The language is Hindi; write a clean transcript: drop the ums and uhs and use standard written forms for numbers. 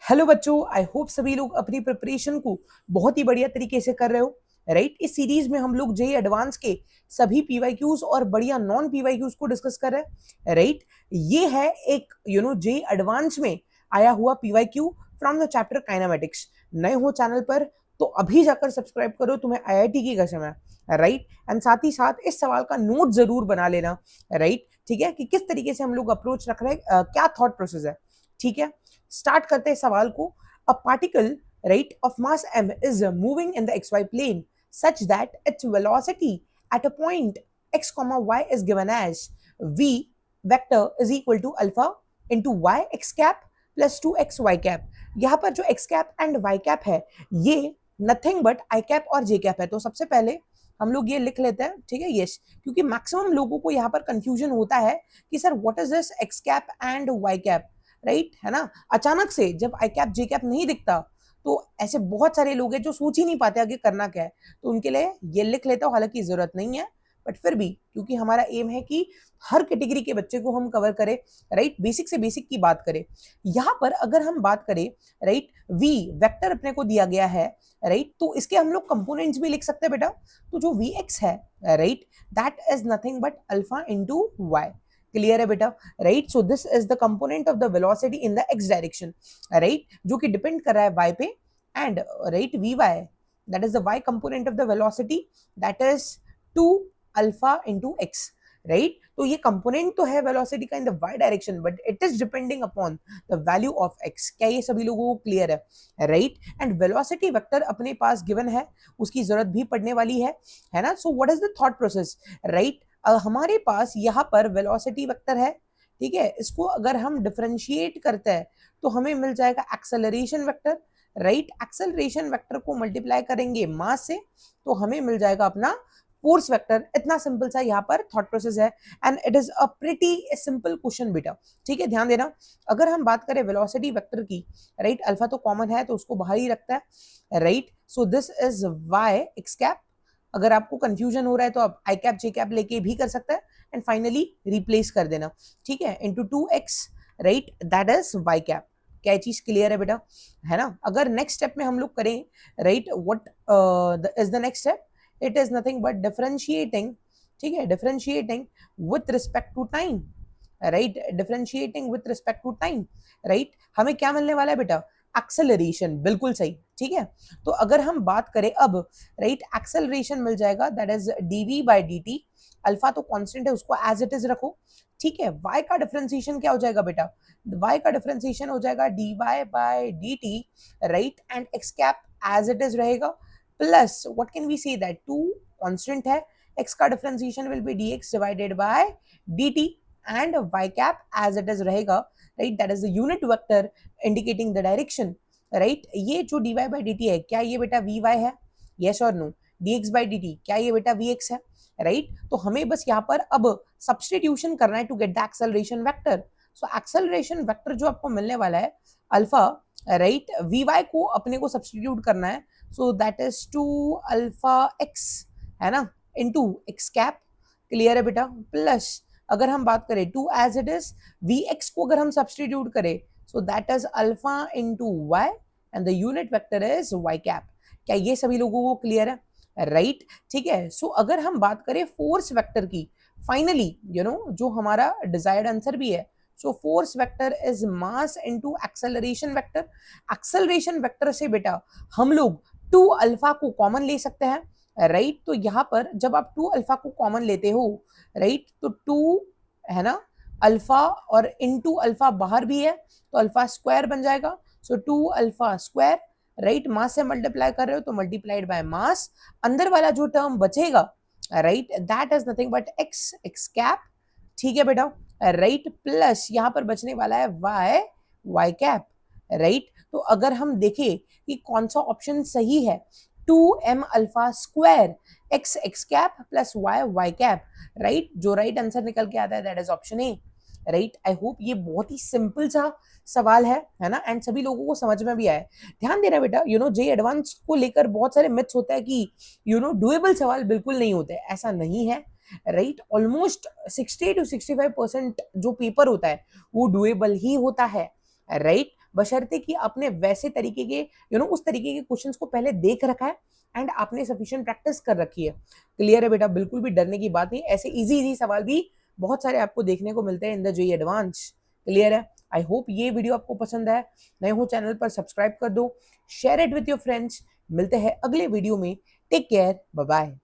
हेलो बच्चों, आई होप सभी लोग अपनी प्रिपरेशन को बहुत ही बढ़िया तरीके से कर रहे हो। राइट, इस सीरीज में हम लोग जेई एडवांस के सभी पीवाईक्यूज और बढ़िया नॉन पीवाईक्यूज को डिस्कस कर रहे हैं। राइट, ये है एक जेई एडवांस में आया हुआ PYQ from the chapter kinematics. नए हो चैनल पर तो अभी जाकर सब्सक्राइब करो, तुम्हें आईआईटी की कसम है। राइट, एंड साथ ही साथ इस सवाल का नोट जरूर बना लेना। राइट, ठीक है, कि किस तरीके से हम लोग अप्रोच रख रहे हैं, क्या थॉट प्रोसेस है। ठीक है, स्टार्ट करते हैं सवाल को। A particle right of mass m is moving in the xy plane such that its velocity at a point x comma y is given as v vector is equal to alpha into y x cap plus 2x y cap। यहाँ पर जो x cap and y cap है ये नथिंग बट i cap और j cap है। तो सबसे पहले हम लोग ये लिख लेते हैं, ठीक है, यस, क्योंकि मैक्सिमम लोगों को यहाँ पर कंफ्यूजन होता है कि sir what is this x cap and y cap। Right, है ना, अचानक से जब आई कैप जे कैप नहीं दिखता तो ऐसे बहुत सारे लोग हैं जो सोच ही नहीं पाते आगे करना क्या है। तो उनके लिए ये लिख लेता हूं, हालांकि जरूरत नहीं है, बट फिर भी क्योंकि हमारा एम है कि हर कैटेगरी के बच्चे को हम कवर करें। राइट, बेसिक से बेसिक की बात करें। यहां पर अगर हम बात करें, राइट, वी वेक्टर अपने को दिया गया है। राइट, तो इसके हम लोग कंपोनेंट्स भी लिख सकते हैं बेटा। तो जो वी एक्स है, right, that is nothing but alpha into y. Clear है बेटा। Right, so this is the component of the velocity in the x direction. Right, जो कि डिपेंड कर रहा है y पे, and right v y that is the y component of the velocity, that is 2 alpha into x. Right, तो ये कंपोनेंट तो है वेलोसिटी का in the y direction, but it is depending upon the value of x। क्या ये सभी लोगों को क्लियर है? राइट, एंड वेलोसिटी वेक्टर अपने पास गिवन है, उसकी जरूरत भी पड़ने वाली है ना। So what is the thought process? Right, हमारे पास यहाँ पर वेलोसिटी वेक्टर है, ठीक है, इसको अगर हम डिफरेंशिएट करते हैं तो हमें मिल जाएगा acceleration vector. Right, acceleration vector को मल्टीप्लाई करेंगे मास से तो हमें मिल जाएगा अपना फोर्स वेक्टर। इतना सिंपल सा यहाँ पर थॉट प्रोसेस है, and it is a pretty simple question बेटा। ठीक है, ध्यान देना। अगर हम बात करें वेलोसिटी वेक्टर की, राइट, अल्फा तो कॉमन है तो उसको बाहर ही रखता है। Right, so this is y x cap. अगर आपको कंफ्यूजन हो रहा है तो आप आई कैप जे कैप लेके भी कर सकते हैं, एंड फाइनली रिप्लेस कर देना। ठीक है, into 2x, right, that is y cap. क्या चीज क्लियर है बेटा? है ना। अगर नेक्स्ट स्टेप में हम लोग करें, right, what is the next step? It is nothing but differentiating. ठीक है, differentiating with respect to time. Right, differentiating with respect to time. Right, हमें क्या मिलने वाला है बेटा? एक्सेलरेशन। बिल्कुल सही। ठीक है, तो अगर हम बात करें अब, राइट, एक्सेलरेशन मिल जाएगा, that is dv by dt। Alpha तो कांस्टेंट है, उसको एज इट इज रखो। ठीक है, y का डिफरेंशिएशन क्या हो जाएगा बेटा? y का डिफरेंशिएशन हो जाएगा dy by dt। Right, and x cap as it is रहेगा, plus what can we say that 2 constant है, x का differentiation will be dx divided by dt, and y cap as it is रहेगा। Right, that is the unit vector indicating the direction. Right, ये जो dy बाई dt है, क्या ये बेटा vy है? यस और नो। dx बाई dt, क्या ये बेटा vx है? राइट, तो हमें बस यहाँ पर अब सब्सटीट्यूशन करना है to get the acceleration vector. So acceleration vector जो आपको मिलने वाला है अल्फा, राइट, vy को अपने को सब्सटीट्यूट करना है, so that is 2 alpha x, है ना, इनटू x कैप। क्लियर है बेटा? प्लस अगर हम बात करें 2 एज इट इज, vx को अगर हम सब्सटीट्यूट करें, so that is alpha into y and the unit vector is y cap। क्या ये सभी लोगों को क्लियर है? राइट, ठीक है। सो अगर हम बात करें फोर्स वेक्टर की, फाइनली जो हमारा डिजायर्ड आंसर भी है, so force vector is mass into acceleration vector. Acceleration vector से बेटा हम लोग 2 अल्फा को कॉमन ले सकते हैं। राइट, तो यहाँ पर जब आप 2 अल्फा को कॉमन लेते हो, राइट, तो 2, है ना, अल्फा और इनटू अल्फा बाहर भी है तो अल्फा स्क्वायर बन जाएगा। सो 2 अल्फा स्क्वायर। राइट, मास से मल्टीप्लाई कर रहे हो तो मल्टीप्लाइड बाय मास। अंदर वाला जो टर्म बचेगा, right, that is nothing but x x cap. ठीक है बेटा। राइट, प्लस यहाँ पर बचने वाला है वाई वाई कैप। राइट, तो अगर हम देखें कि कौन सा ऑप्शन सही है, 2m alpha square x x cap plus y y cap. Right, जो राइट आंसर निकल के आता है that is option A. Right, I hope ये बहुत ही सिंपल सा सवाल है ना, एंड सभी लोगों को समझ में भी आया। ध्यान देना बेटा, जेई एडवांस को लेकर बहुत सारे मिथ्स होता है कि डुएबल सवाल बिल्कुल नहीं होते, ऐसा नहीं है। राइट, ऑलमोस्ट 60 to 65% जो पेपर होता है वो डुएबल ही होता है। राइट, बशर्ते कि आपने वैसे तरीके के उस तरीके के क्वेश्चंस को पहले देख रखा है एंड आपने सफिशिएंट प्रैक्टिस कर रखी है। क्लियर है बेटा, बिल्कुल भी डरने की बात नहीं, ऐसे इजी सवाल भी बहुत सारे आपको देखने को मिलते हैं in the JEE advance. Clear है, आई होप ये वीडियो आपको पसंद है। नए हो चैनल पर सब्सक्राइब कर दो, share it with your friends. मिलते हैं अगले वीडियो में, टेक केयर, बाय बाय।